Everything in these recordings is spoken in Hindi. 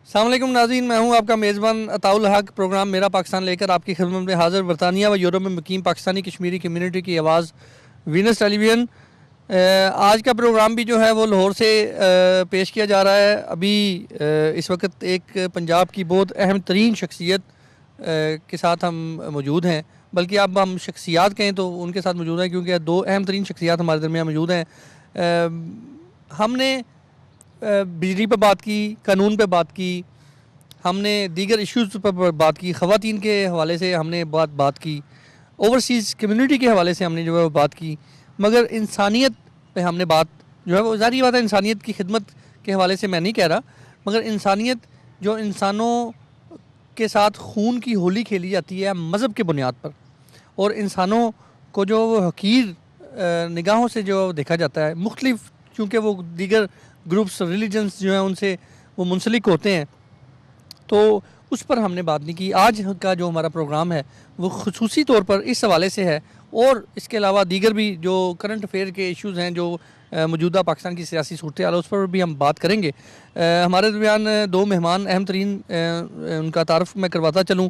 अस्सलाम वालेकुम नाज़रीन, मैं हूं आपका मेज़बान अताउल हक। प्रोग्राम मेरा पाकिस्तान लेकर आपकी खिदमत में हाज़िर। बरतानिया व यूरोप में मुकीम पाकिस्तानी कश्मीरी कम्यूनिटी की आवाज़ वीनस टेलीविज़न। आज का प्रोग्राम भी जो है वो लाहौर से पेश किया जा रहा है। अभी इस वक्त एक पंजाब की बहुत अहम तरीन शख्सियत के साथ हम मौजूद हैं, बल्कि अब हम शख्सियात कहें तो उनके साथ मौजूद हैं, क्योंकि दो अहम तरीन शख्सियात हमारे दरमियान मौजूद हैं। हमने बिजली पर बात की, कानून पर बात की, हमने दीगर इश्यूज़ पर बात की, ख़वातीन के हवाले से हमने बात की, ओवरसीज़ कम्युनिटी के हवाले से हमने जो है वो बात की, मगर इंसानियत पे हमने बात जो है वो ज़ाहिर बात है इंसानियत की खिदमत के हवाले से मैं नहीं कह रहा, मगर इंसानियत जो इंसानों के साथ खून की होली खेली जाती है मज़हब के बुनियाद पर, और इंसानों को जो वो हकीर निगाहों से जो देखा जाता है, मुख्तलिफ चूँकि वो दीगर ग्रुप्स रिलीजन्स जो हैं उनसे वो मुंसलिक होते हैं, तो उस पर हमने बात नहीं की। आज का जो हमारा प्रोग्राम है वो खुसूसी तौर पर इस हवाले से है, और इसके अलावा दीगर भी जो करंट अफेयर के इश्यूज़ हैं, जो मौजूदा पाकिस्तान की सियासी सूरत हाल है, उस पर भी हम बात करेंगे। हमारे दरमियान दो मेहमान अहम तरीन उनका तारफ़ मैं करवाता चलूँ।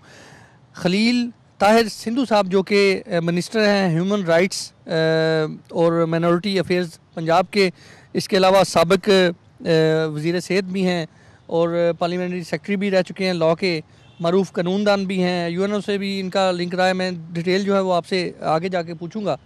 खलील ताहिर सिंधु साहब जो कि मिनिस्टर हैं ह्यूमन राइट्स और माइनॉरिटी अफेयर्स पंजाब के, इसके अलावा साबिक वज़ीर सेहत भी हैं और पार्लियामेंट्री सेक्रेटरी भी रह चुके हैं, लॉ के मरूफ कानूनदान भी हैं, यूएनओ से भी इनका लिंक रहा है। मैं डिटेल जो है वो आपसे आगे जाके पूछूंगा।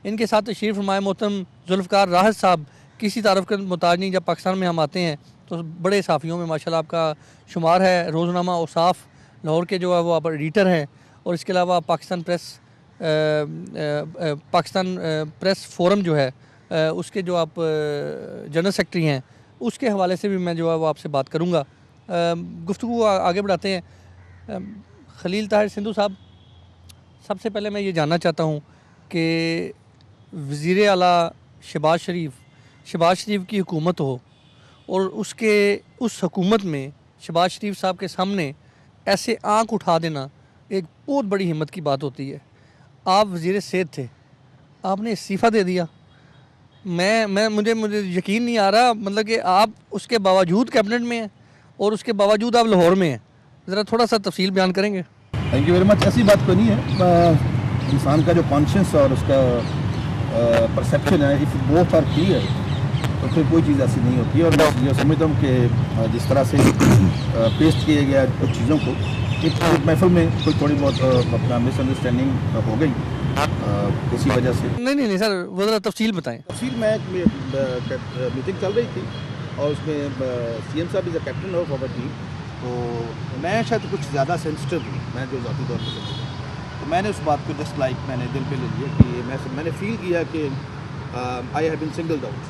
इनके साथ तशरीफ़ फरमाए मोहतरम जुल्फ़कार राहत साहब, किसी तारफ़ का मोहताज नहीं। जब पाकिस्तान में हम आते हैं तो बड़े साफ़ियों में माशाल्लाह आपका शुमार है। रोज़नामा औसाफ लाहौर के जो है वो आप एडिटर हैं, और इसके अलावा पाकिस्तान प्रेस फोरम जो है उसके जो आप जनरल सेक्रेटरी हैं, उसके हवाले से भी मैं जो है वो आपसे बात करूँगा। गुफ्तगू आगे बढ़ाते हैं। खलील ताहिर सिंधु साहब, सबसे पहले मैं ये जानना चाहता हूँ कि वज़ीर आला शहबाज शरीफ की हुकूमत हो, और उस हुकूमत में शहबाज शरीफ साहब के सामने ऐसे आँख उठा देना एक बहुत बड़ी हिम्मत की बात होती है। आप वज़ीर सेहत थे, आपने इस्तीफ़ा दे दिया। मुझे यकीन नहीं आ रहा, मतलब कि आप उसके बावजूद कैबिनेट में हैं और उसके बावजूद आप लाहौर में हैं। ज़रा थोड़ा सा तफसील बयान करेंगे। Thank you very much. ऐसी बात तो नहीं है। इंसान का जो कॉन्शियस और उसका परसेप्शन है, इफ़ बोथ आर क्लियर तो फिर कोई चीज़ ऐसी नहीं होती है। और मैं ये समझता हूँ कि जिस तरह से पेश किए गया कुछ चीज़ों को, एक महफिल में कोई थोड़ी बहुत अपना मिसअंडरस्टैंडिंग हो गई किसी वजह से। नहीं सर, वो ज़रा तफसील बताएं। तफसील में मीटिंग चल रही थी और उसमें सीएम साहब is a captain of our team, तो मैं शायद कुछ ज़्यादा सेंसिटिव हूँ, मैं जो ज़ाती तौर पर समझता हूँ, तो मैंने उस बात को जस्ट लाइक मैंने दिल पे ले लिया कि मैंने फील किया कि I have been singled out.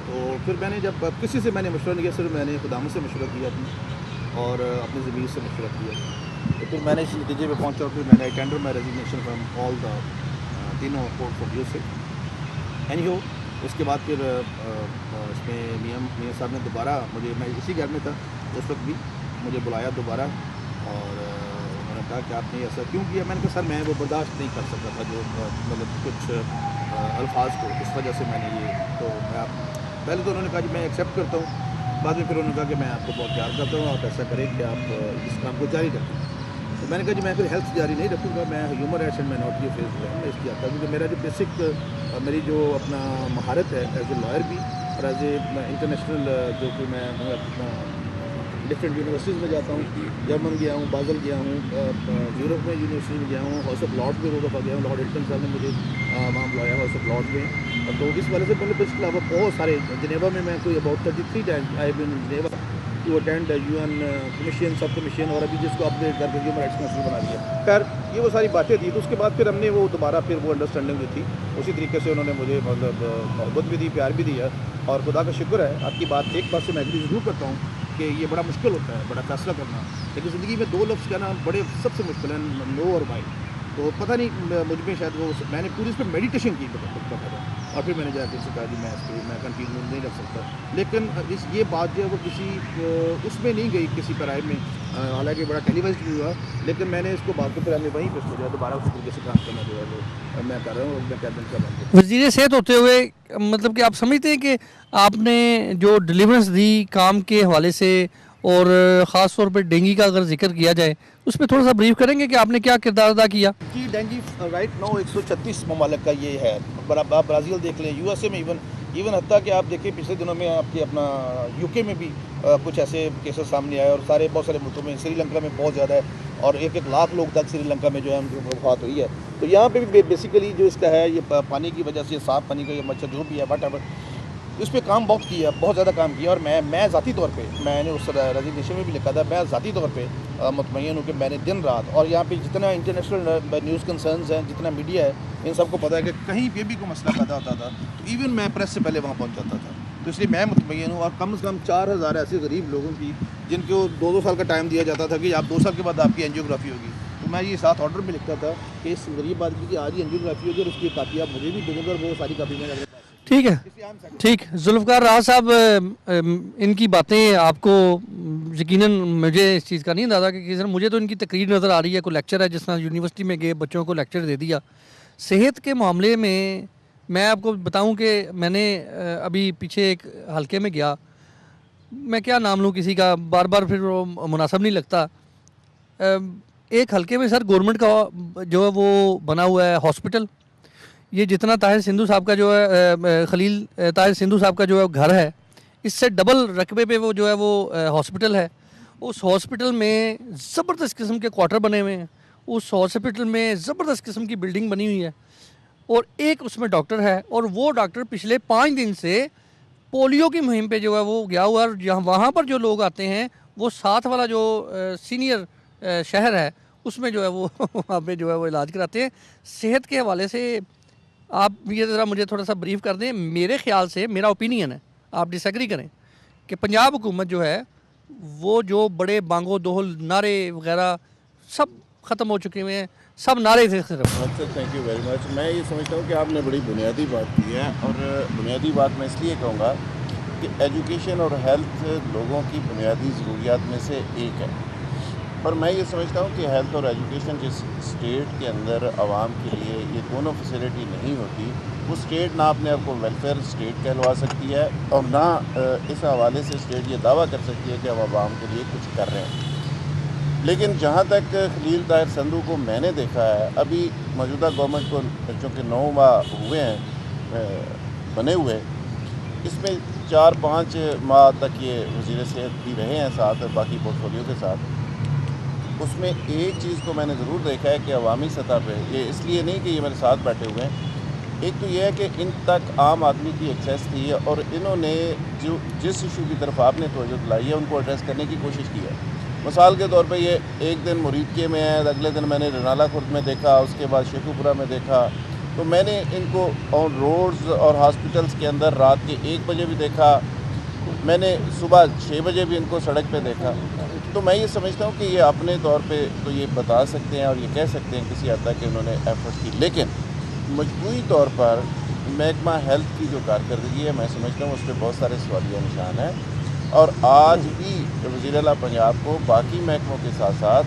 तो फिर मैंने जब किसी से मैंने मशवरा नहीं किया, सिर्फ मैंने खुदाम से मशवरा किया अपनी और अपनी ज़मीर से मशवरा किया। तो फिर मैंने इस नतीजे पे पहुँचा, फिर मैंने tender my resignation from all the तीनों पोर्टफोलियो से। एनी हो, उसके बाद फिर इसमें मियाँ साहब ने दोबारा मैं इसी घर में था उस वक्त भी, मुझे बुलाया दोबारा और उन्होंने कहा कि आपने ऐसा क्यों किया। मैंने कहा सर मैं वो बर्दाश्त नहीं कर सकता था जो मतलब कुछ अल्फाज को, इस वजह से मैंने ये, तो मैं पहले तो उन्होंने कहा कि मैं एक्सेप्ट करता हूँ, बाद में फिर उन्होंने कहा कि मैं आपको बहुत प्यार करता हूँ, आप ऐसा करें कि आप इस काम को जारी रखें। तो मैंने कहा जी मैं फिर हेल्थ जारी नहीं रखूँगा, मैं human rights and minority affairs जो है मैं इसकी आता हूँ, क्योंकि मेरा जो बेसिक मेरी जो अपना महारत है एज ए लॉयर भी और एज ए इंटरनेशनल जो कि मैं अपना डिफरेंट यूनिवर्सिटीज़ में जाता हूँ, जर्मन गया हूँ, बाज़ल गया हूँ, यूरोप में यूनिवर्सिटी में गया हूँ, हाउस ऑफ लॉर्ड्स में 2 दफ़ा गया हूँ, लॉर्ड हिल्टन साहब ने मुझे वहाँ बुलाया हाउस ऑफ लॉर्ड्स में। तो इस वजह से मतलब इसके अलावा बहुत सारे जिनेवा में मैं कोई about 33 times I been Geneva to attend UN commission, sub commission, और अभी जिसको अपग्रेड करके ह्यूमन राइट्स काउंसिल बना दिया। खैर ये वो सारी बातें थी। तो उसके बाद फिर हमने वो दोबारा फिर वो अंडरस्टैंडिंग जो थी उसी तरीके से उन्होंने मुझे मतलब मोहब्बत भी दी, प्यार भी दिया, और खुदा का शुक्र है। आपकी बात एक बात से मैं एग्री ज़रूर करता हूँ कि ये बड़ा मुश्किल होता है, बड़ा फैसला करना, लेकिन ज़िंदगी में 2 लफ्ज़ कहना बड़े सबसे मुश्किल है, नो और माई। तो पता नहीं मुझ में शायद वो मैंने पूरी इस पर मेडिटेशन की था, और फिर मैंने जाकर उनसे कहा कि मैं कंटिन्यू नहीं रख सकता। लेकिन ये बात जो है वो किसी उसमें नहीं गई, किसी पराए में, हालांकि बड़ा टेलीवाइज भी हुआ, लेकिन मैंने इसको बात को फिर हमें वहीं पर जो है दोबारा उस तरीके से काम करना जो है वो मैं कर रहा हूँ, और मैं कैबिनेट का बन गया। वज़ीर सेहत होते हुए मतलब कि आप समझते हैं कि आपने जो डिलीवरेंस दी काम के हवाले से और ख़ास तौर पे डेंगू का अगर जिक्र किया जाए उस पर थोड़ा सा ब्रीफ करेंगे कि आपने क्या किरदार अदा किया? कि डेंगू राइट नाउ 136 ममालिक का ये है। आप ब्राज़ील देख लें, यूएसए में इवन इवन हत्ता कि आप देखिए पिछले दिनों में आपके अपना यूके में भी कुछ ऐसे केसेस सामने आए और बहुत सारे मुल्कों में, श्रीलंका में बहुत ज़्यादा है और 1-1 लाख लोग तक श्रीलंका में जो है उनकी वफात हुई है। तो यहाँ पे भी बेसिकली जो इसका है ये पानी की वजह से, साफ़ पानी का ये मच्छर जो भी है वट इस पे काम बहुत किया, बहुत ज़्यादा काम किया। और मैं ज़ाती तौर पे, मैंने उस रेजिग्नेशन में भी लिखा था, मैं ज़ाती तौर पे मुतमईन हूँ कि मैंने दिन रात, और यहाँ पे जितना इंटरनेशनल न्यूज़ कंसर्न्स हैं, जितना मीडिया है, इन सबको पता है कि कहीं पे भी कोई मसला पैदा होता था तो इवन मैं प्रेस से पहले वहाँ पहुँच जाता था। तो इसलिए मैं मुतमईन हूँ। और कम से कम 4000 ऐसे गरीब लोगों की जिनको 2-2 साल का टाइम दिया जाता था कि आप 2 साल के बाद आपकी एंजियोग्राफी होगी, तो मैं ये साथ ऑर्डर में लिखता था कि इस गरीब आदमी की आज ही एंजियोग्राफी होगी और उसकी कापी आप मुझे भी दे देंगे, वो सारी कापी मैं ठीक है, ठीक। जुल्फ़कार राज साहब, इनकी बातें आपको यकीनन, मुझे इस चीज़ का नहीं अंदाज़ा कि किसी, मुझे तो इनकी तकरीर नज़र आ रही है, कोई लेक्चर है जिस तरह यूनिवर्सिटी में गए बच्चों को लेक्चर दे दिया। सेहत के मामले में मैं आपको बताऊं कि मैंने अभी पीछे एक हलके में गया, मैं क्या नाम लूँ किसी का, बार बार फिर वो मुनासिब नहीं लगता। एक हलके में सर गवर्नमेंट का जो है वो बना हुआ है हॉस्पिटल। ये जितना ताहिर सिंधु साहब का जो है खलील ताहिर सिंधु साहब का जो है घर है, इससे डबल रकबे पे वो जो है वो हॉस्पिटल है। उस हॉस्पिटल में ज़बरदस्त किस्म के क्वार्टर बने हुए हैं, उस हॉस्पिटल में ज़बरदस्त किस्म की बिल्डिंग बनी हुई है, और एक उसमें डॉक्टर है, और वो डॉक्टर पिछले 5 दिन से पोलियो की मुहिम पे जो है वो गया हुआ है। और जहाँ वहाँ पर जो लोग आते हैं वो साथ वाला जो सीनियर शहर है उसमें जो है वो वहाँ पे जो है वो इलाज कराते हैं। सेहत के हवाले से आप ये ज़रा मुझे थोड़ा सा ब्रीफ कर दें। मेरे ख्याल से, मेरा ओपिनियन है, आप डिसएग्री करें, कि पंजाब हुकूमत जो है वो जो बड़े बांगो दोहल नारे वगैरह सब ख़त्म हो चुके हुए हैं, सब नारे थे सिर्फ। Sir thank you very much. मैं ये समझता हूँ कि आपने बड़ी बुनियादी बात की है, और बुनियादी बात मैं इसलिए कहूँगा कि एजुकेशन और हेल्थ लोगों की बुनियादी ज़रूरियात में से एक है। पर मैं ये समझता हूँ कि हेल्थ और एजुकेशन जिस स्टेट के अंदर आवाम के लिए ये दोनों फैसिलिटी नहीं होती, वो स्टेट ना अपने आप को वेलफेयर स्टेट कहलवा सकती है, और ना इस हवाले से स्टेट ये दावा कर सकती है कि हम आवाम के लिए कुछ कर रहे हैं। लेकिन जहाँ तक खलील ताहिर संधू को मैंने देखा है, अभी मौजूदा गवर्नमेंट को चूँकि 9 माह हुए हैं बने हुए, इसमें 4-5 माह तक ये वज़ीर सेहत भी रहे हैं साथ बाकी पोर्टफोलियो के साथ। उसमें एक चीज़ को मैंने ज़रूर देखा है कि अवामी सतह पे, ये इसलिए नहीं कि ये मेरे साथ बैठे हुए हैं, एक तो ये है कि इन तक आम आदमी की एक्सेस थी, और इन्होंने जो जिस इशू की तरफ आपने तवज्जो दिलाई है उनको एड्रेस करने की कोशिश की है। मिसाल के तौर पे ये एक दिन मुरीदके में है, अगले दिन मैंने रनाला खुर्द में देखा, उसके बाद शेखुपुरा में देखा, तो मैंने इनको ऑन रोड्स और हॉस्पिटल्स के अंदर रात के 1 बजे भी देखा, मैंने सुबह 6 बजे भी इनको सड़क पे देखा। तो मैं ये समझता हूँ कि ये अपने तौर पे तो ये बता सकते हैं और ये कह सकते हैं किसी हद तक कि उन्होंने एफर्ट की, लेकिन मजमूई तौर पर महकमा हेल्थ की जो कारकर्दगी है, मैं समझता हूँ उस पर बहुत सारे सवालिया निशान हैं। और आज भी वज़ीर आला पंजाब को बाकी महकमों के साथ साथ,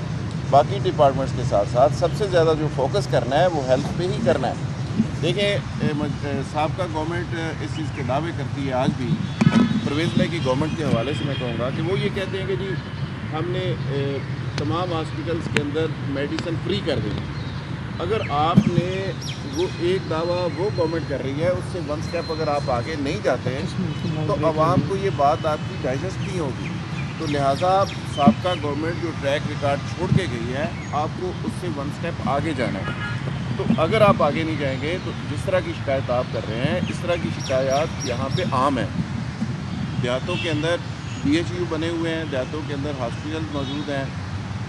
बाकी डिपार्टमेंट्स के साथ साथ सबसे ज़्यादा जो फोकस करना है वो हेल्थ पे ही करना है। देखिए, साबका गवर्नमेंट इस चीज़ के दावे करती है आज भी। परवेज़ लाई की गवर्नमेंट के हवाले से मैं कहूँगा कि वो ये कहते हैं कि जी हमने तमाम हॉस्पिटल्स के अंदर मेडिसिन फ्री कर दी। अगर आपने वो एक दावा वो गवर्नमेंट कर रही है, उससे 1 स्टेप अगर आप आगे नहीं जाते तो आवाम को ये बात आपकी डाइजेस्ट नहीं होगी। तो लिहाजा साबका गवर्नमेंट जो ट्रैक रिकॉर्ड छोड़ के गई है, आपको उससे 1 स्टेप आगे जाना है। तो अगर आप आगे नहीं जाएंगे तो जिस तरह की शिकायत आप कर रहे हैं, इस तरह की शिकायत यहाँ पे आम है। देहातों के अंदर BHU बने हुए हैं, देहातों के अंदर हॉस्पिटल मौजूद हैं,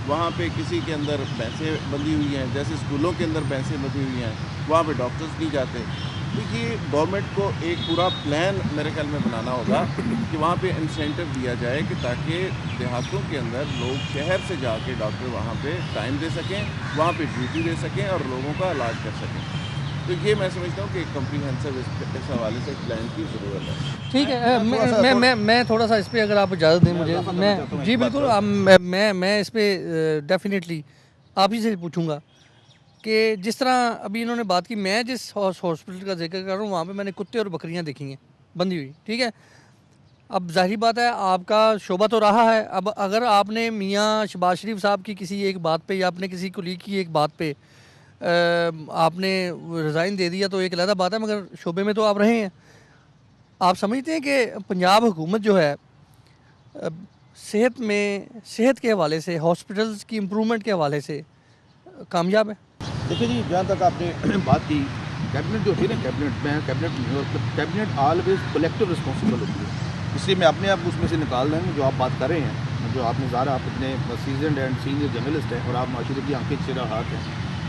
वहाँ पे किसी के अंदर भैंसें बंधी हुई हैं, जैसे स्कूलों के अंदर भैंसें बंधी हुई हैं, वहाँ पे डॉक्टर्स नहीं जाते। तो ये गवर्नमेंट को एक पूरा प्लान मेरे ख्याल में बनाना होगा कि वहाँ पे इंसेंटिव दिया जाए कि ताकि देहातों के अंदर लोग शहर से जाके डॉक्टर वहाँ पे टाइम दे सकें, वहाँ पे ड्यूटी दे सकें और लोगों का इलाज कर सकें। तो ये मैं समझता हूँ कि एक कम्प्रीहेंसिव इस हवाले से प्लान की ज़रूरत है। ठीक है, मैं थोड़ा सा इस पे अगर आप इजाज़त दें मुझे, मैं जी बिल्कुल, मैं इस पे डेफिनेटली आप ही से पूछूंगा कि जिस तरह अभी इन्होंने बात की, मैं जिस हॉस्पिटल का जिक्र कर रहा हूँ वहाँ पे मैंने कुत्ते और बकरियाँ देखी हैं बंधी हुई, ठीक है। अब ज़ाहिर बात है आपका शोबा तो रहा है, अब अगर आपने मियाँ शहबाज शरीफ साहब की किसी एक बात पे या अपने किसी कुलीग की एक बात पे आपने रिज़ाइन दे दिया तो एक अलग बात है, मगर शोबे में तो आप रहे हैं। आप समझते हैं कि पंजाब हुकूमत जो है सेहत के हवाले से, हॉस्पिटल्स की इम्प्रूवमेंट के हवाले से कामयाब है? देखिए जी, जहाँ तक आपने बात की, कैबिनेट जो होती है ना, कैबिनेट ऑलवेज कलेक्टिव रिस्पॉन्सिबल होती है, इसलिए मैं अपने आप उसमें से निकाल रहा हूँ। जो आप बात कर रहे हैं, जो आपने ज़्यादा, आप इतने सीजनड एंड सीनियर जर्नलिस्ट हैं और आप माशरे की आंखें चेहरा हाथ हैं,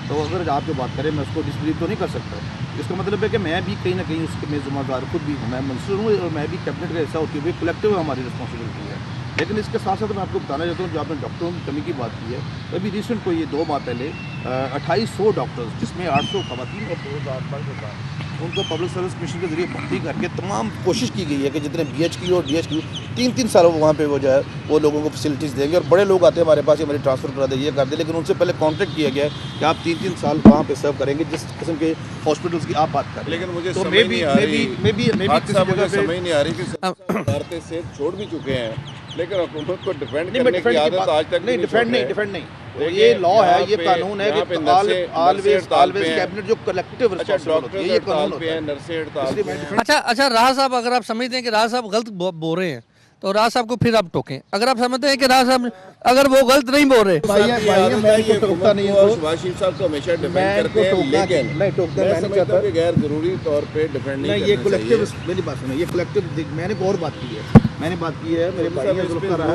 तो अगर आप जो बात करें मैं उसको डिसबिलीव तो नहीं कर सकता। इसका मतलब है कि मैं भी कहीं ना कहीं उसके मैं ज़िम्मेदार खुद भी हूँ, मैं मंसूर हूँ और मैं भी कैबिनेट का हिस्सा होती हूँ, कलेक्टिव हमारी रिस्पॉन्सिबिलिटी है। लेकिन इसके साथ साथ मैं आपको बताना चाहता हूँ, जो आपने डॉक्टरों की कमी की बात की है, अभी रिसेंट कोई ये 2 माह पहले 2800 डॉक्टर्स, जिसमें 800 खवातीन और 2000 मर्द, उनको पब्लिक सर्विस कमीशन के जरिए भर्ती करके तमाम कोशिश की गई है कि जितने BHQ और DHQ 3-3 साल वहाँ पे वो जो है वो लोगों को फैसिलिटीज़ देंगे। और बड़े लोग आते हैं हमारे पास, हमारी ट्रांसफ़र करा दे, ये कर दे, लेकिन उनसे पहले कॉन्ट्रैक्ट किया गया है कि आप 3-3 साल वहाँ पे सर्व करेंगे, जिस किस्म के हॉस्पिटल्स की आप बात करें। लेकिन मुझे तो समझ नहीं आ रही, किसी जगह पे समझ नहीं आ रही कि भारतीय सेहत छोड़ भी चुके हैं, लेकिन हुकूमत को डिफेंड नहीं, करने की आदत आज तक नहीं, डिफेंड नहीं, तो ये लॉ है, ये कानून है कि ऑलवेज कैबिनेट जो कलेक्टिव रिस्पॉन्सिबिलिटी है, ये कानून होता है। नर्सें हड़ताल पे हैं। अच्छा राह साहब, अगर आप समझते हैं कि राह साहब गलत बोल रहे हैं तो राह साहब को फिर आप टोकें। अगर आप समझते हैं कि राह साहब अगर वो गलत नहीं बोल रहे, शहबाज शरीफ साहब को हमेशा डिफेंड करते हैं, लेकिन मैं समझता हूं कि गैर जरूरी तौर पे डिफेंड नहीं ये करना कलेक्टिव, चाहिए। मेरी बात सुनो, ये कलेक्टिव, मैंने एक और बात की है, मेरे भाई है जुल्फ़िकार है,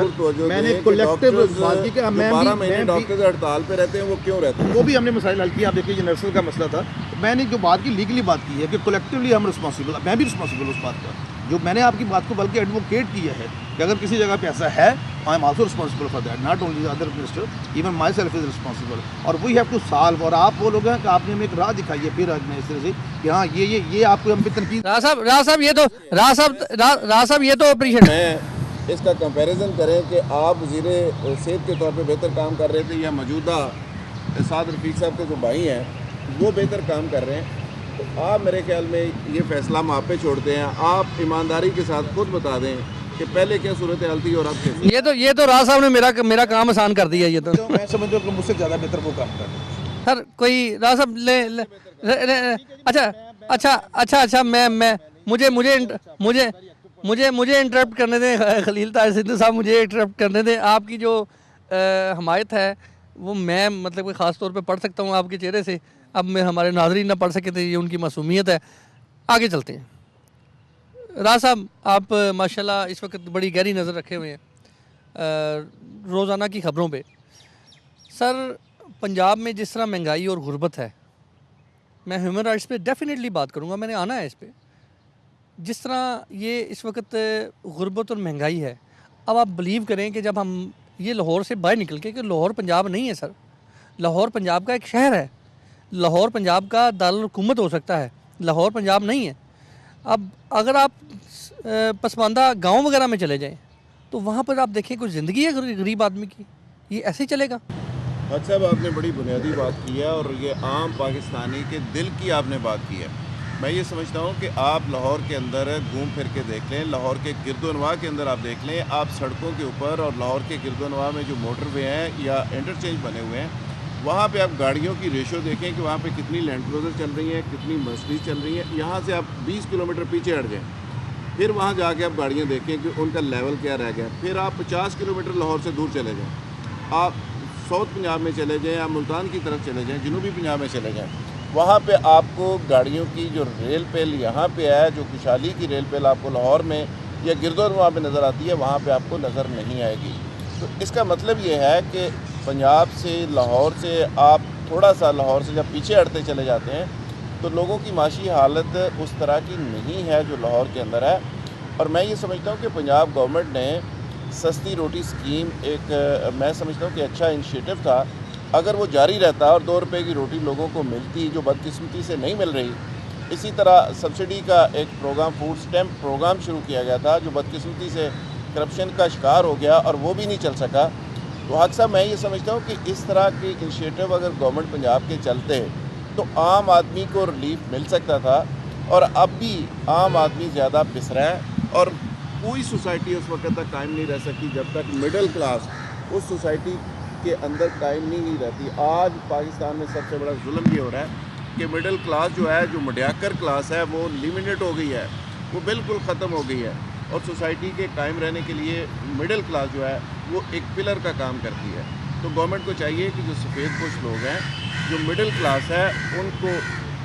मैंने कलेक्टिव बात की कि मैं 12 महीने भी डॉक्टर्स हड़ताल पे रहते हैं, वो क्यों रहते हैं? वो भी हमने मसाइल हल किया। आप देखिए, ये नर्सों का मसला था, मैंने जो बात की लीगली बात की है कि कलेक्टिवली हम रिस्पॉन्सिबल, मैं भी रिस्पॉन्सिबल उस बात का। जो मैंने आपकी बात को बल्कि एडवोकेट किया है कि अगर किसी जगह पे ऐसा है, I am also responsible for that, not only other minister, even my self is responsible, और वी हैव टू सॉल्व। और आप वो लोग हैं कि आपने हमें एक राह दिखाई है फिर आज मैं इस तरह से कि हाँ ये आपको हम पे तनकीद। राह साहब ये तो अप्रिशिएट मैं इसका कंपैरिजन करें कि आप वज़ीर सेहत के तौर पे बेहतर काम कर रहे थे या मौजूदा साद रफीक साहब के जो भाई हैं वो बेहतर काम कर रहे हैं, तो आप मेरे ख्याल में ये फैसला हम आप पे छोड़ते हैं। आप ईमानदारी के साथ खुद बता दें कि पहले क्या सूरत हाल थी और अब कैसी। ये तो राह साहब ने मेरा काम आसान कर दिया। ये तो मैं समझता हूँ कि मुझसे ज़्यादा बेहतर वो काम कर रहे हैं। सर कोई राह साहब अच्छा मुझे इंटरप्ट करने दें। खलील ताहिर सिद्धू साहब, मुझे इंटरप्ट करने दें। आपकी जो हमायत है वो मैं मतलब कोई ख़ास तौर पे पढ़ सकता हूँ आपके चेहरे से। अब मैं हमारे नाज़रीन ना पढ़ सके तो ये उनकी मासूमियत है। आगे चलते हैं। राह साहब, आप माशाल्लाह इस वक्त बड़ी गहरी नज़र रखे हुए हैं रोज़ाना की ख़बरों पे। सर, पंजाब में जिस तरह महंगाई और गुर्बत है, मैं ह्यूमन राइट्स पे डेफिनेटली बात करूँगा, मैंने आना है इस पे। जिस तरह ये इस वक्त गुर्बत और महंगाई है, अब आप बिलीव करें कि जब हम ये लाहौर से बाहर निकल के, कि लाहौर पंजाब नहीं है सर, लाहौर पंजाब का एक शहर है, लाहौर पंजाब का दारुल हुकूमत हो सकता है, लाहौर पंजाब नहीं है। अब अगर आप पसमानदा गांव वगैरह में चले जाएं तो वहाँ पर आप देखें कोई ज़िंदगी है गरीब आदमी की, ये ऐसे ही चलेगा? अच्छा, साहब आपने बड़ी बुनियादी बात की है और ये आम पाकिस्तानी के दिल की आपने बात की है। मैं ये समझता हूँ कि आप लाहौर के अंदर घूम फिर के देख लें, लाहौर के गिरदोनवा के अंदर आप देख लें, आप सड़कों के ऊपर और लाहौर के गिरदोनवा में जो मोटरवे हैं या इंटरचेंज बने हुए हैं, वहाँ पे आप गाड़ियों की रेशो देखें कि वहाँ पे कितनी लैंड क्रूज़र चल रही हैं, कितनी मर्सिडीज़ चल रही हैं। यहाँ से आप 20 किलोमीटर पीछे हट जाएँ, फिर वहाँ जाके आप गाड़ियाँ देखें कि उनका लेवल क्या रह गया। फिर आप 50 किलोमीटर लाहौर से दूर चले जाएँ, आप साउथ पंजाब में चले जाएँ, आप मुल्तान की तरफ चले जाएँ, जनूबी पंजाब में चले जाएँ, वहाँ पे आपको गाड़ियों की जो रेल पेल यहाँ पे है, जो खुशहाली की रेल पेल आपको लाहौर में या गिरदोनवा में नज़र आती है, वहाँ पे आपको नज़र नहीं आएगी। तो इसका मतलब ये है कि पंजाब से, लाहौर से आप थोड़ा सा लाहौर से जब पीछे हटते चले जाते हैं तो लोगों की माशी हालत उस तरह की नहीं है जो लाहौर के अंदर है। और मैं ये समझता हूँ कि पंजाब गवर्नमेंट ने सस्ती रोटी स्कीम एक मैं समझता हूँ कि अच्छा इनिशिएटिव था। अगर वो जारी रहता और 2 रुपये की रोटी लोगों को मिलती जो बदकिस्मती से नहीं मिल रही, इसी तरह सब्सिडी का एक प्रोग्राम, फूड स्टैम्प प्रोग्राम शुरू किया गया था जो बदकिस्मती से करप्शन का शिकार हो गया और वो भी नहीं चल सका। तो अक्सर मैं ये समझता हूँ कि इस तरह के इनिशिएटिव अगर गवर्नमेंट पंजाब के चलते तो आम आदमी को रिलीफ मिल सकता था। और अब भी आम आदमी ज़्यादा पिस रहा है और कोई सोसाइटी उस वक्त तक कायम नहीं रह सकती जब तक मिडिल क्लास उस सोसाइटी के अंदर कायम नहीं रहती। आज पाकिस्तान में सबसे बड़ा जुल्म ये हो रहा है कि मिडिल क्लास जो है, जो मीडियाकर क्लास है, वो लिमिटेड हो गई है, वो बिल्कुल ख़त्म हो गई है। और सोसाइटी के कायम रहने के लिए मिडिल क्लास जो है वो एक पिलर का काम करती है। तो गवर्नमेंट को चाहिए कि जो सफ़ेद पोश लोग हैं, जो मिडिल क्लास है, उनको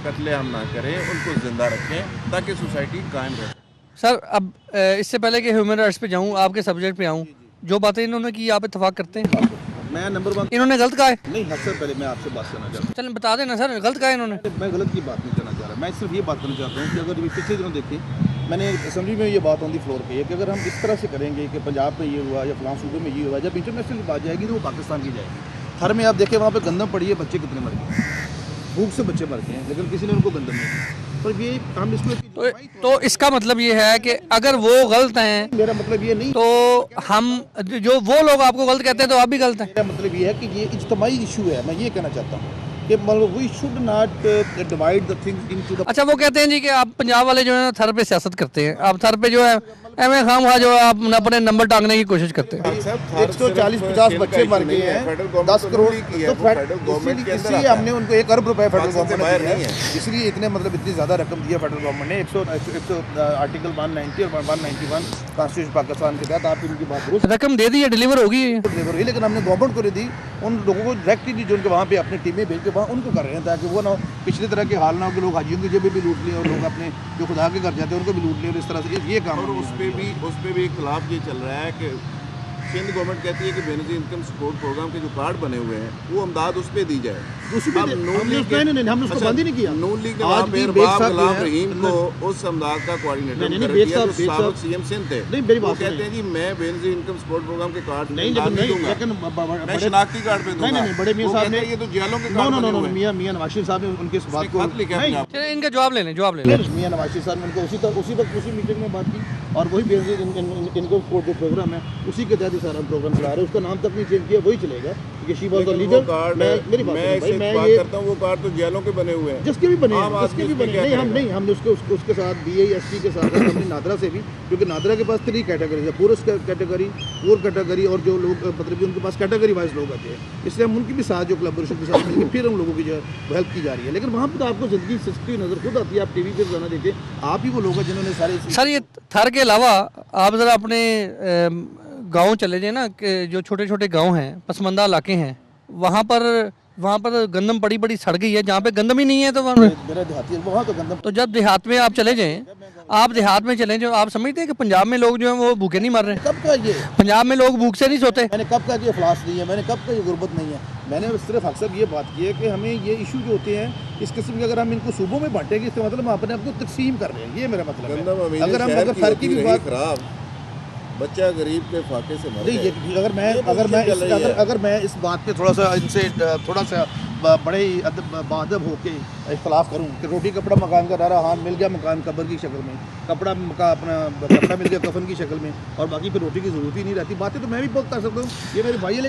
कत्लेआम ना करें, उनको ज़िंदा रखें ताकि सोसाइटी कायम रहे। सर अब इससे पहले कि ह्यूमन राइट्स पे जाऊँ, आपके सब्जेक्ट पे आऊँ, जो बातें इन्होंने की आप इतफाक करते हैं? मैं नंबर 1 इन्होंने गलत कहा है? नहीं सर, पहले मैं आपसे बात करना चाहता चलें बता देना सर, गलत कहा है इन्होंने? हूँ। मैं गलत की बात नहीं करना चाह रहा, मैं सिर्फ ये बात करना चाहता हूँ कि अगर पिछले दिनों देखें, मैंने असेंबली में ये बात ऑन दी फ्लोर कही है कि अगर हम इस तरह से करेंगे कि पंजाब में ये हुआ या फलां सूबे में ये हुआ, जब इंटरनेशनल बात जाएगी तो वो पाकिस्तान की जाएगी। हर में आप देखें वहाँ पे गंदम पड़ी है, बच्चे कितने मर गए, भूख से बच्चे मर गए हैं, लेकिन किसी ने उनको गंदम नहीं दी। पर ये हम इसको तो इसका मतलब ये है कि अगर वो गलत हैं, मेरा मतलब ये नहीं, तो हम जो वो लोग आपको गलत कहते हैं तो आप भी गलत हैं। मेरा मतलब ये है कि ये इज्तिमाई इशू है। मैं ये कहना चाहता हूँ कि मतलब we should not divide the things into the. अच्छा, वो कहते हैं जी कि आप पंजाब वाले जो है ना थर पे सियासत करते हैं, आप थर पे जो है एम खाम खा जो है आप अपने नंबर टांगने की कोशिश करते हैं। 140-50 बच्चे मर गए हैं, 10 करोड़, तो इसलिए हमने उनको 1 अरब रुपए फेडरल गवर्नमेंट ने दिए हैं। इसलिए इतने मतलब इतनी ज़्यादा रकम दिया फेडरल गवर्नमेंट ने। 100 आर्टिकल 190 और 191 कॉन्स्टिट्यूशन पाकिस्तान के तहत आप इनकी बात दुरुस्त रकम दे दी है, डिलीवर होगी है। डिलीवर हुई, लेकिन हमने गवर्नमेंट को नहीं दी, उन लोगों को डायरेक्टली जो उनके वहाँ पे अपनी टीमें भेज के वहाँ उनको कर रहे हैं, ताकि वो ना पिछले तरह के हाल ना हो कि लोग हाजियों की जेबें भी लूट लें और लोग अपने जो खुदा के घर जाते हैं उनको भी लूट लें, और इस तरह से ये काम। और उस पर भी खिलाफ ये चल रहा है कि सिंध गवर्नमेंट कहती है कि बेनजीर इनकम सपोर्ट प्रोग्राम के जो कार्ड बने हुए हैं वो अमदाद उस पर दी जाए। हमने उसको बंद ही नहीं किया। नून लीग ने वहाँ पे गुलाम रहीम को उस अमदाद का कोऑर्डिनेटर साबिक सीएम सिंध थे, वो कहते हैं जी मैं बेनजीर इनकम सपोर्ट प्रोग्राम के कार्ड मैं शनाख्ती कार्ड पे दूंगा। नहीं, बड़े मियां साहब ने ये तो जेलों के कार्ड बने हुए हैं। मियां नवाज शरीफ साहब ने उनके इस बात को खत लिखा है आपने। चलिए इनका जवाब ले लें, जवाब ले लें। मियां नवाज शरीफ साहब ने उनको उसी मीटिंग में बात की, और वही बेनजीर इनकम सपोर्ट जो प्रोग्राम है उसी के तहत सारा प्रोग्राम चला रहे हैं। उसका नाम तक नहीं चेंज किया, वही चलेगा क्योंकि शी वाज द लीडर। मेरी बात मैं ये करता हूँ, वो कार्ड तो जेलों के बने हुए हैं, जिसके भी बने आम हैं, जिसके भी बने नहीं, हमने उसके साथ BIST के साथ हमने नादरा से भी, क्योंकि नादरा के पास 3 कैटेगरी है, पुअर कैटेगरी और जो लोग मतलब उनके पास कैटेगरी वाइज लोग आते हैं, इसलिए हम उनकी भी साथ जो कोलैबोरेशन के साथ मिलकर फिर हम लोगों की जो है हेल्प की जा रही है। लेकिन वहाँ पर तो आपको जिंदगी सस्ती नजर खुद आती है, आप TV पे जाना देखें, आप ही वो लोग हैं जिन्होंने सारे। सर ये थर के अलावा आप ज़रा अपने गांव चले जाए ना, कि जो छोटे छोटे गांव हैं, पसमंदा इलाके हैं, वहाँ पर गंदम पड़ी पड़ी सड़ गई है, जहाँ पे गंदम ही नहीं है तो मेरा देहाती है वहाँ तो गंदम। तो जब देहात में आप चले जाएं, आप देहात में चले जाओ, आप समझते हैं कि पंजाब में लोग जो हैं वो भूखे नहीं मर रहे? कब का ये पंजाब में लोग भूख से नहीं सोते। मैंने कब का ये अफलास नहीं है, मैंने कब का ये गुर्बत नहीं है। मैंने सिर्फ अक्सर ये बात की है कि हमें ये इशू जो होते हैं इस किस्म के, अगर हम इनको सूबों में बांटेंगे इसका मतलब हम अपने आप को तकसीम कर रहे हैं, ये मेरा मतलब है। अगर फर्क की भी बात, खराब बच्चा गरीब के फाके से मर नहीं, गया। अगर मैं इस बात पे थोड़ा सा बड़े ही बादब होके इख्तलाफ करूं कि रोटी कपड़ा मकान का डारा, हाँ मिल गया मकान कब्र की शक्ल में, अपना कपड़ा मिल गया कफन की शक्ल में, और बाकी फिर रोटी की ज़रूरत ही नहीं रहती, बातें तो मैं भी बहुत कर सकता हूँ, ये मेरे भाई